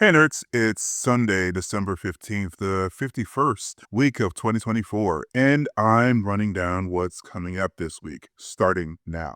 Hey nerds, it's Sunday, December 15th, the 51st week of 2024, and I'm running down what's coming up this week, starting now.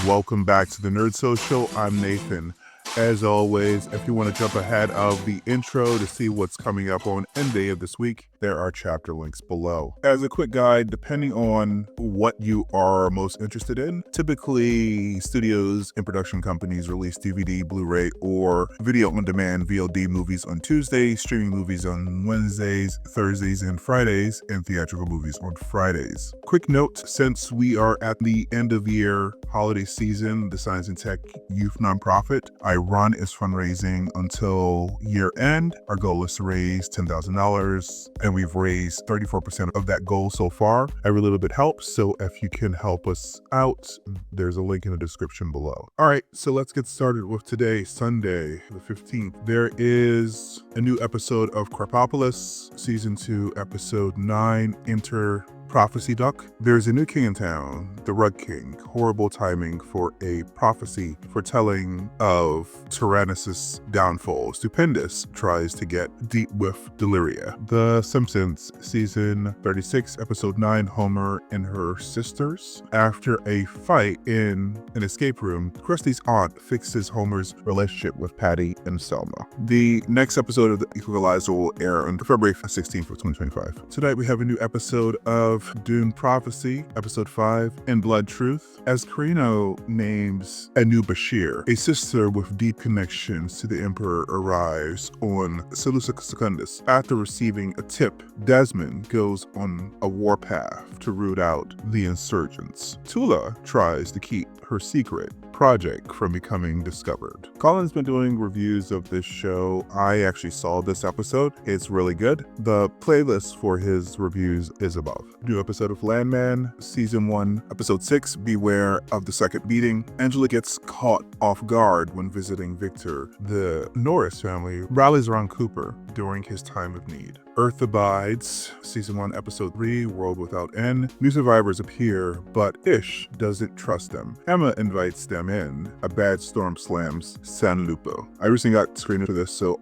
Welcome back to the Nerd Social. I'm Nathan. As always, if you want to jump ahead of the intro to see what's coming up on end day of this week, there are chapter links below. As a quick guide, depending on what you are most interested in, typically studios and production companies release DVD, Blu-ray, or video on demand VOD movies on Tuesdays, streaming movies on Wednesdays, Thursdays, and Fridays, and theatrical movies on Fridays. Quick note, since we are at the end of year holiday season, the Science and Tech Youth Nonprofit I run is fundraising until year end. Our goal is to raise $10,000, and we've raised 34% of that goal so far. Every little bit helps, so if you can help us out, there's a link in the description below. All right, so let's get started with today, Sunday, the 15th. There is a new episode of Krapopolis, Season 2, Episode 9, Enter Prophecy Duck. There's a new king in town, the Rug King. Horrible timing for a prophecy foretelling of Tyrannus' downfall. Stupendous tries to get deep with Deliria. The Simpsons, season 36, episode 9, Homer and her sisters. After a fight in an escape room, Krusty's aunt fixes Homer's relationship with Patty and Selma. The next episode of The Equalizer will air on February 16th of 2025. Tonight we have a new episode of Dune Prophecy, Episode 5, In Blood Truth, as Carino names a new Bashir. A sister with deep connections to the Emperor arrives on Seleucus Secundus. After receiving a tip, Desmond goes on a warpath to root out the insurgents. Tula tries to keep her secret project from becoming discovered. Colin's been doing reviews of this show. I actually saw this episode. It's really good. The playlist for his reviews is above. New episode of Landman, Season 1, Episode 6, Beware of the Second Beating. Angela gets caught off guard when visiting Victor. The Norris family rallies around Cooper during his time of need. Earth Abides, Season 1, Episode 3, World Without End. New survivors appear, but Ish doesn't trust them. Emma invites them in. A bad storm slams San Lupo. I recently got screened for this, so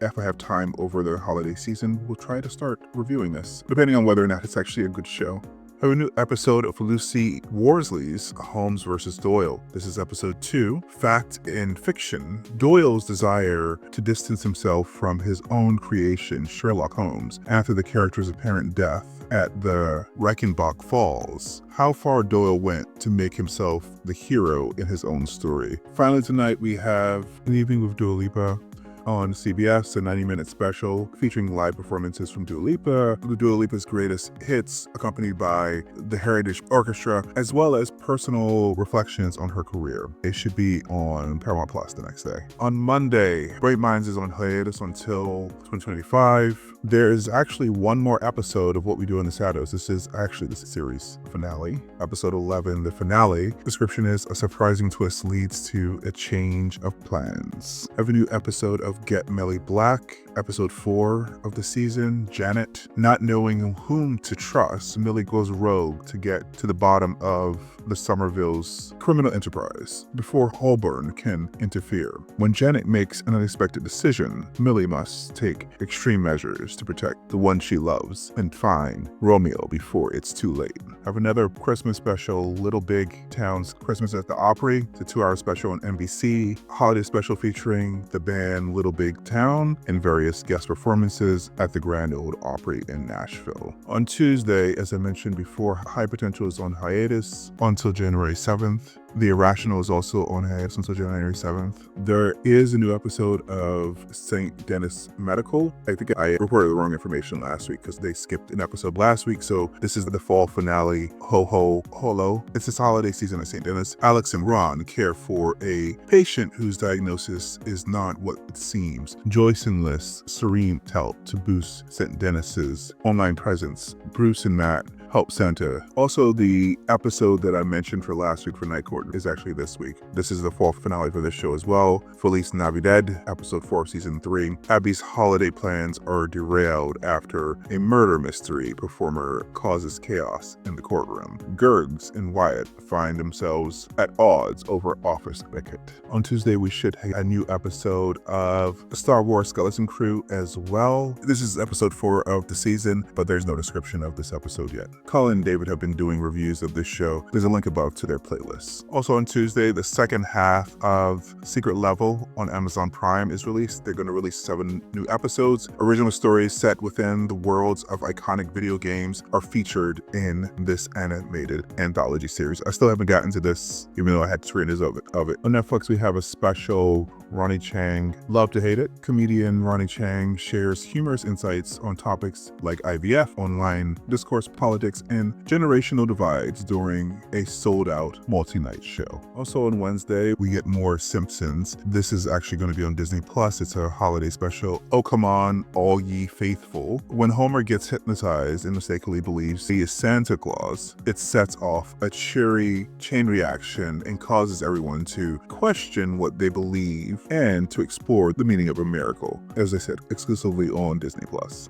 if I have time over the holiday season, will try to start reviewing this, depending on whether or not it's actually a good show. I have a new episode of Lucy Worsley's Holmes vs. Doyle. This is episode 2, Fact and Fiction. Doyle's desire to distance himself from his own creation, Sherlock Holmes, after the character's apparent death at the Reichenbach Falls. How far Doyle went to make himself the hero in his own story. Finally tonight we have An Evening with Dua Lipa on CBS, a 90-minute special featuring live performances from Dua Lipa, Dua Lipa's greatest hits, accompanied by the Heritage Orchestra, as well as personal reflections on her career. It should be on Paramount Plus the next day. On Monday, Bright Minds is on hiatus until 2025. There's actually one more episode of What We Do in the Shadows. This is actually the series finale. Episode 11, the finale. Description is, a surprising twist leads to a change of plans. I have a new episode of Get Millie Black. Episode 4 of the season, Janet. Not knowing whom to trust, Millie goes rogue to get to the bottom of the Somerville's criminal enterprise before Holborn can interfere. When Janet makes an unexpected decision, Millie must take extreme measures to protect the one she loves and find Romeo before it's too late. I have another Christmas special, Little Big Town's Christmas at the Opry. It's a 2-hour special on NBC. Holiday special featuring the band Little Big Town and various guest performances at the Grand Ole Opry in Nashville. On Tuesday, as I mentioned before, High Potential is on hiatus until January 7th. The Irrational is also on hiatus until January 7th. There is a new episode of St. Denis Medical. I think I reported the wrong information last week because they skipped an episode last week, so this is the fall finale, Ho Ho Holo. It's this holiday season at St. Denis. Alex and Ron care for a patient whose diagnosis is not what it seems. Joyce enlists Serene help to boost St. Denis's online presence. Bruce and Matt Help Santa. Also, the episode that I mentioned for last week for Night Court is actually this week. This is the fall finale for this show as well. Feliz Navidad, episode 4 of season 3. Abby's holiday plans are derailed after a murder mystery performer causes chaos in the courtroom. Gergs and Wyatt find themselves at odds over office etiquette. On Tuesday, we should have a new episode of Star Wars Skeleton Crew as well. This is episode 4 of the season, but there's no description of this episode yet. Colin and David have been doing reviews of this show. There's a link above to their playlists. Also on Tuesday, the second half of Secret Level on Amazon Prime is released. They're going to release 7 new episodes. Original stories set within the worlds of iconic video games are featured in this animated anthology series. I still haven't gotten to this, even though I had screeners of it. On Netflix, we have a special Ronnie Chang, Love to Hate It. Comedian Ronnie Chang shares humorous insights on topics like IVF, online discourse, politics, and generational divides during a sold-out multi-night show. Also on Wednesday, we get more Simpsons. This is actually going to be on Disney Plus. It's a holiday special. Oh, come on, all ye faithful. When Homer gets hypnotized and mistakenly believes he is Santa Claus, it sets off a cheery chain reaction and causes everyone to question what they believe and to explore the meaning of a miracle. As I said, exclusively on Disney Plus.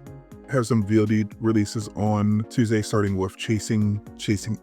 Have some VOD releases on Tuesday, starting with Chasing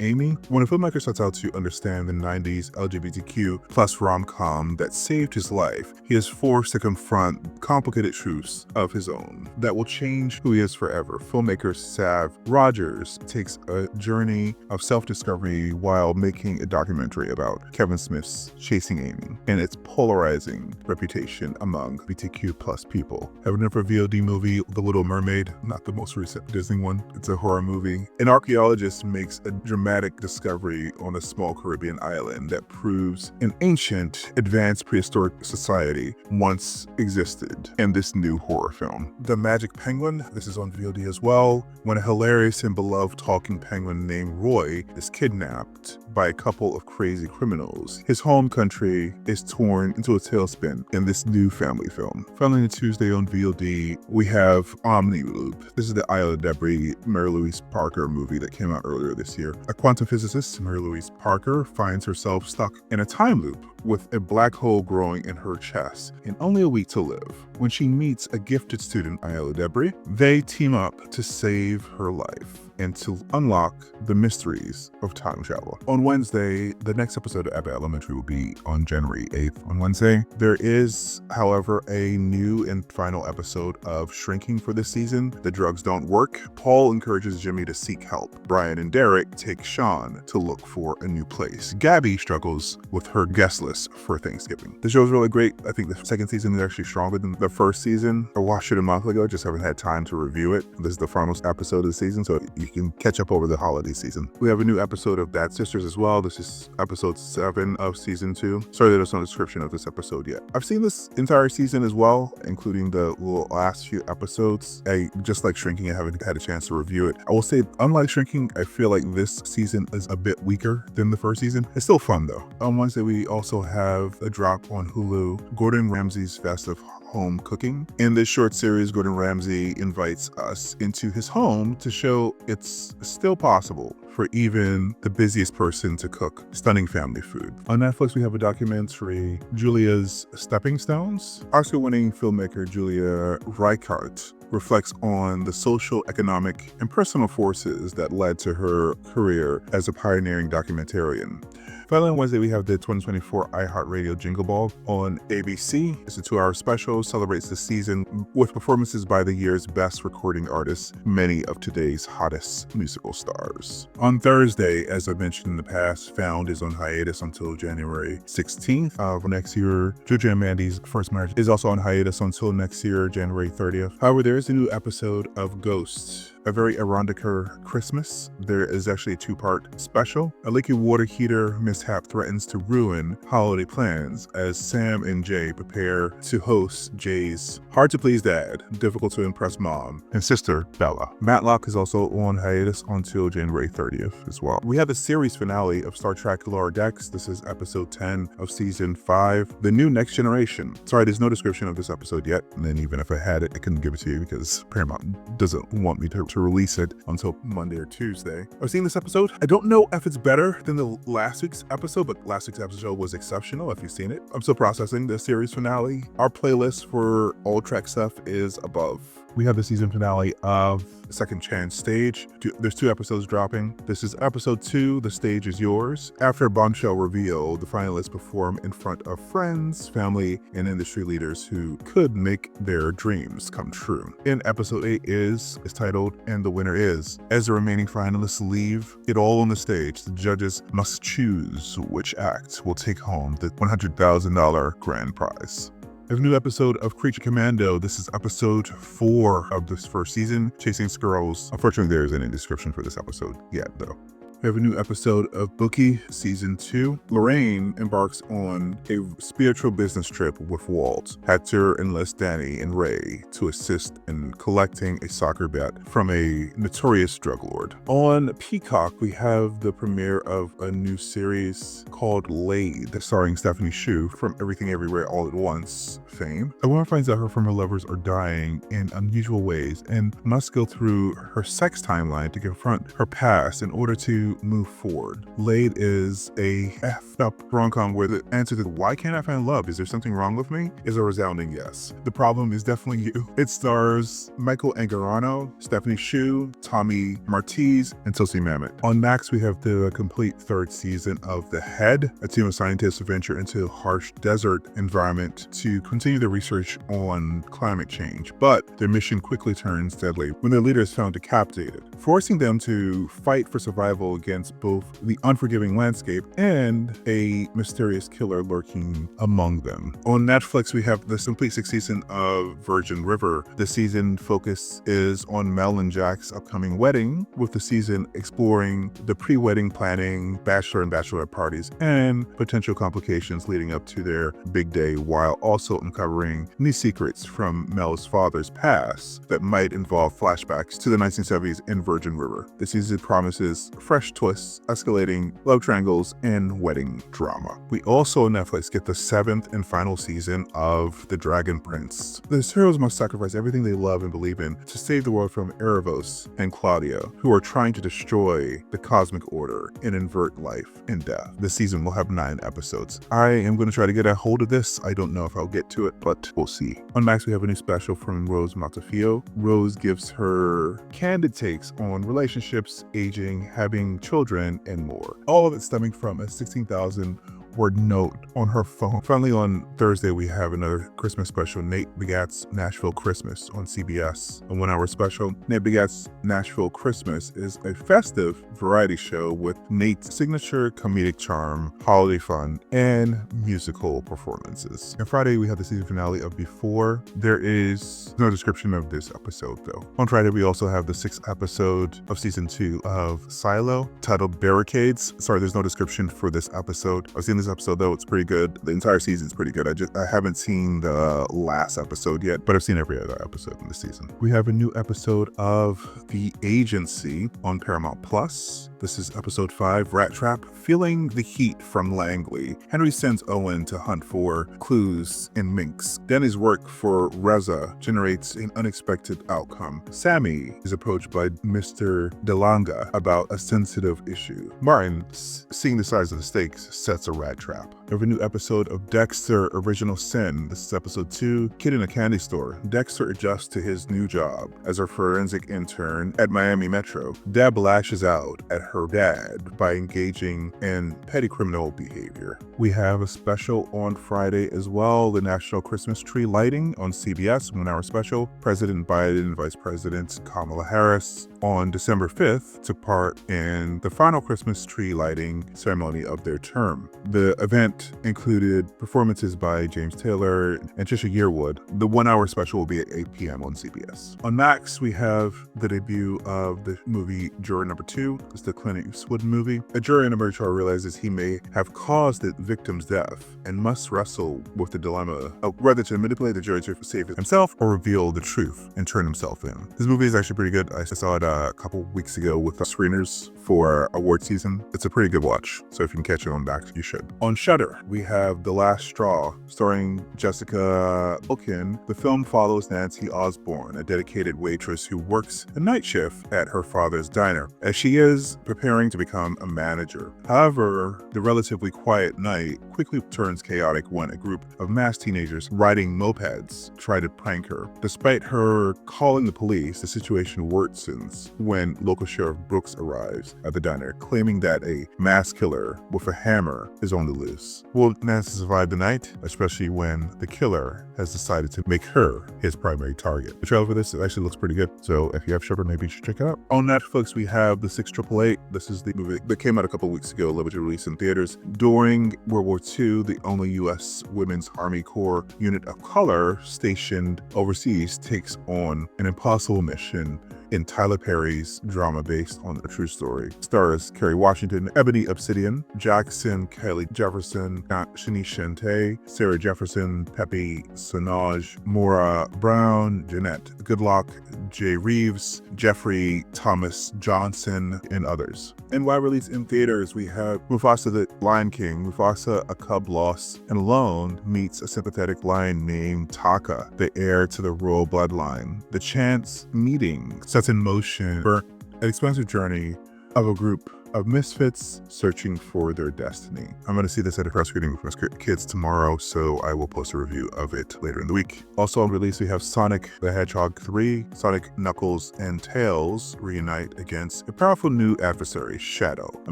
Amy. When a filmmaker sets out to understand the 90s LGBTQ plus rom-com that saved his life, he is forced to confront complicated truths of his own that will change who he is forever. Filmmaker Sav Rogers takes a journey of self-discovery while making a documentary about Kevin Smith's Chasing Amy and its polarizing reputation among LGBTQ plus people. Have another VOD movie, The Little Mermaid. Not the most recent Disney one. It's a horror movie. An archaeologist makes a dramatic discovery on a small Caribbean island that proves an ancient, advanced prehistoric society once existed in this new horror film. The Magic Penguin, this is on VOD as well. When a hilarious and beloved talking penguin named Roy is kidnapped by a couple of crazy criminals, his home country is torn into a tailspin in this new family film. Finally, Tuesday on VOD, we have Omni Loop. This is the Isle of Debris, Mary Louise Parker movie that came out earlier this year. A quantum physicist, Mary Louise Parker, finds herself stuck in a time loop with a black hole growing in her chest and only a week to live. When she meets a gifted student, Isle of Debris, they team up to save her life and to unlock the mysteries of time travel. On Wednesday, the next episode of Abbott Elementary will be on January 8th. On Wednesday, there is, however, a new and final episode of Shrinking for this season. The drugs don't work. Paul encourages Jimmy to seek help. Brian and Derek take Sean to look for a new place. Gabby struggles with her guest list for Thanksgiving. The show is really great. I think the second season is actually stronger than the first season. I watched it a month ago, just haven't had time to review it. This is the final episode of the season, so you can catch up over the holiday season. We have a new episode of Bad Sisters as well. This is episode 7 of season 2. Sorry there's no description of this episode yet. I've seen this entire season as well, including the last few episodes. I just like Shrinking, I haven't had a chance to review it. I will say, unlike Shrinking, I feel like this season is a bit weaker than the first season. It's still fun though. On Wednesday, we also have a drop on Hulu, Gordon Ramsay's Festive Home Cooking. In this short series, Gordon Ramsay invites us into his home to show it's still possible for even the busiest person to cook stunning family food. On Netflix, we have a documentary, Julia's Stepping Stones. Oscar-winning filmmaker Julia Reichardt reflects on the social, economic, and personal forces that led to her career as a pioneering documentarian. Finally, on Wednesday, we have the 2024 iHeartRadio Jingle Ball on ABC. It's a 2-hour special, celebrates the season with performances by the year's best recording artists, many of today's hottest musical stars. On Thursday, as I mentioned in the past, Found is on hiatus until January 16th of next year. Juju and Mandy's First Marriage is also on hiatus until next year, January 30th. However, there is a new episode of Ghosts, a very erotica Christmas. There is actually a 2-part special. A leaky water heater mishap threatens to ruin holiday plans as Sam and Jay prepare to host Jay's hard-to-please dad, difficult-to-impress mom, and sister, Bella. Matlock is also on hiatus until January 30th as well. We have the series finale of Star Trek Lower Decks. This is episode 10 of season 5, The New Next Generation. Sorry, there's no description of this episode yet, and then even if I had it, I couldn't give it to you because Paramount doesn't want me to to release it until Monday or Tuesday. I've seen this episode. I don't know if it's better than the last week's episode, but last week's episode was exceptional if you've seen it. I'm still processing the series finale. Our playlist for all track stuff is above. We have the season finale of Second Chance Stage. There's 2 episodes dropping. This is episode 2, The Stage Is Yours. After a bombshell reveal, the finalists perform in front of friends, family, and industry leaders who could make their dreams come true. In episode 8 is titled, And the Winner Is. As the remaining finalists leave it all on the stage, the judges must choose which act will take home the $100,000 grand prize. We have a new episode of Creature Commando. This is episode 4 of this first season, Chasing Squirrels. Unfortunately, there isn't any description for this episode yet, though. We have a new episode of Bookie Season 2. Lorraine embarks on a spiritual business trip with Walt. Hector enlists Danny and Ray to assist in collecting a soccer bat from a notorious drug lord. On Peacock, we have the premiere of a new series called Laid, starring Stephanie Hsu from Everything Everywhere All at Once fame. A woman finds out her former lovers are dying in unusual ways and must go through her sex timeline to confront her past in order to move forward. Laid is a effed up rom-com where the answer to why can't I find love? Is there something wrong with me? Is a resounding yes. The problem is definitely you. It stars Michael Angarano, Stephanie Hsu, Tommy Martiz, and Tulsi Mamet. On Max, we have the complete 3rd season of The Head. A team of scientists venture into a harsh desert environment to continue their research on climate change, but their mission quickly turns deadly when their leader is found decapitated, forcing them to fight for survival against both the unforgiving landscape and a mysterious killer lurking among them. On Netflix, we have the complete 6th season of Virgin River. The season focus is on Mel and Jack's upcoming wedding, with the season exploring the pre-wedding planning, bachelor and bachelorette parties, and potential complications leading up to their big day, while also uncovering new secrets from Mel's father's past that might involve flashbacks to the 1970s in Virgin River. The season promises fresh twists, escalating love triangles, and wedding drama. We also on Netflix get the 7th and final season of The Dragon Prince. The heroes must sacrifice everything they love and believe in to save the world from Erebos and Claudia, who are trying to destroy the cosmic order and invert life and death. This season will have 9 episodes. I am going to try to get a hold of this. I don't know if I'll get to it, but we'll see. On Max, we have a new special from Rose Matafio. Rose gives her candid takes on relationships, aging, having children, and more. All of it stemming from a 16,000-word note on her phone. Finally, on Thursday, we have another Christmas special, Nate Begat's Nashville Christmas on CBS. A 1-hour special. Nate Begat's Nashville Christmas is a festive variety show with Nate's signature comedic charm, holiday fun, and musical performances. And Friday, we have the season finale of Before. There is no description of this episode, though. On Friday, we also have the 6th episode of season 2 of Silo, titled Barricades. Sorry, there's no description for this episode. I've seen this episode, though. It's pretty good. The entire season's pretty good. I haven't seen the last episode yet, but I've seen every other episode in the season. We have a new episode of The Agency on Paramount Plus. This is episode 5, Rat Trap. Feeling the heat from Langley, Henry sends Owen to hunt for clues in minks. Danny's work for Reza generates an unexpected outcome. Sammy is approached by Mr. DeLanga about a sensitive issue. Martin, seeing the size of the stakes, sets a rat trap. We have a new episode of Dexter Original Sin. This is episode 2, Kid in a Candy Store. Dexter adjusts to his new job as a forensic intern at Miami Metro. Deb lashes out at her dad by engaging in petty criminal behavior. We have a special on Friday as well, the National Christmas Tree Lighting on CBS, 1-hour special. President Biden and Vice President Kamala Harris on December 5th took part in the final Christmas tree lighting ceremony of their term. The event included performances by James Taylor and Trisha Yearwood. The 1-hour special will be at 8 p.m. on CBS. On Max, we have the debut of the movie Juror Number 2. It's the Clint Eastwood movie. A juror in a murder trial realizes he may have caused the victim's death and must wrestle with the dilemma of whether to manipulate the jury to save himself or reveal the truth and turn himself in. This movie is actually pretty good. I saw it a couple weeks ago with the screeners for award season. It's a pretty good watch, so if you can catch it on back, you should. On Shudder, we have The Last Straw, starring Jessica Wilkin. The film follows Nancy Osborne, a dedicated waitress who works a night shift at her father's diner, as she is preparing to become a manager. However, the relatively quiet night quickly turns chaotic when a group of masked teenagers riding mopeds try to prank her. Despite her calling the police, the situation worsens when local Sheriff Brooks arrives at the diner, claiming that a mass killer with a hammer is on the loose. Will Nancy survive the night, especially when the killer has decided to make her his primary target? The trailer for this actually looks pretty good, so if you have Shudder, maybe you should check it out. On Netflix, we have The 6888. This is the movie that came out a couple weeks ago, limited release in theaters. During World War II, the only U.S. Women's Army Corps unit of color stationed overseas takes on an impossible mission in Tyler Perry's drama based on a true story. Stars Kerry Washington, Ebony Obsidian, Jackson Kelly Jefferson, Shani Shante, Sarah Jefferson, Pepe Sonage, Maura Brown, Jeanette Goodlock, Jay Reeves, Jeffrey Thomas Johnson, and others. And wide release in theaters, we have Mufasa the Lion King. Mufasa, a cub lost and alone, meets a sympathetic lion named Taka, the heir to the royal bloodline. The chance meeting sets in motion an expansive journey of a group of misfits searching for their destiny. I'm going to see this at a press screening with my kids tomorrow, so I will post a review of it later in the week. Also on release, we have Sonic the Hedgehog 3. Sonic, Knuckles, and Tails reunite against a powerful new adversary, Shadow, a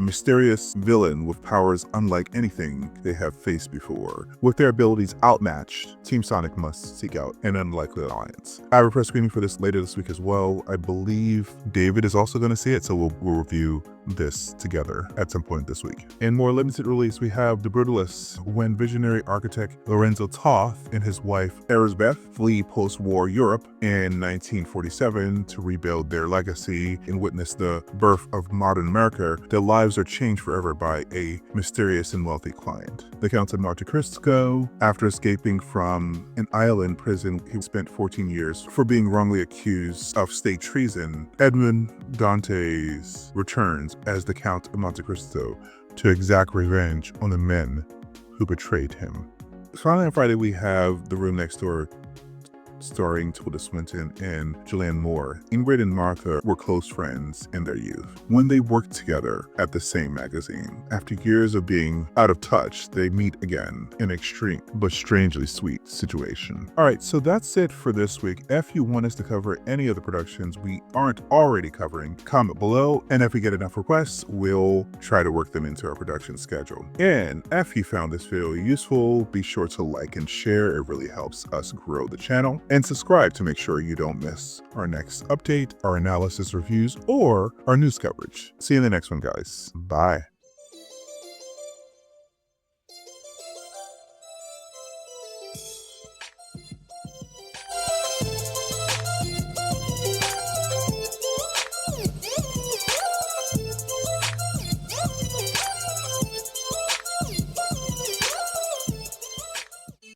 mysterious villain with powers unlike anything they have faced before. With their abilities outmatched, Team Sonic must seek out an unlikely alliance. I have a press screening for this later this week as well. I believe David is also going to see it, so we'll review this together at some point this week. In more limited release, we have The Brutalists, when visionary architect Lorenzo Toth and his wife Erisbeth flee post-war Europe in 1947 to rebuild their legacy and witness the birth of modern America. Their lives are changed forever by a mysterious and wealthy client. The Count of Monte Cristo, after escaping from an island prison, he spent 14 years for being wrongly accused of state treason. Edmond Dantes returns as the Count of Monte Cristo to exact revenge on the men who betrayed him. Finally on Friday, we have The Room Next Door, starring Tilda Swinton and Julianne Moore. Ingrid and Martha were close friends in their youth when they worked together at the same magazine. After years of being out of touch, they meet again in an extreme but strangely sweet situation. Alright, so that's it for this week. If you want us to cover any of the productions we aren't already covering, comment below, and if we get enough requests, we'll try to work them into our production schedule. And if you found this video useful, be sure to like and share. It really helps us grow the channel. And subscribe to make sure you don't miss our next update, our analysis reviews, or our news coverage. See you in the next one, guys. Bye.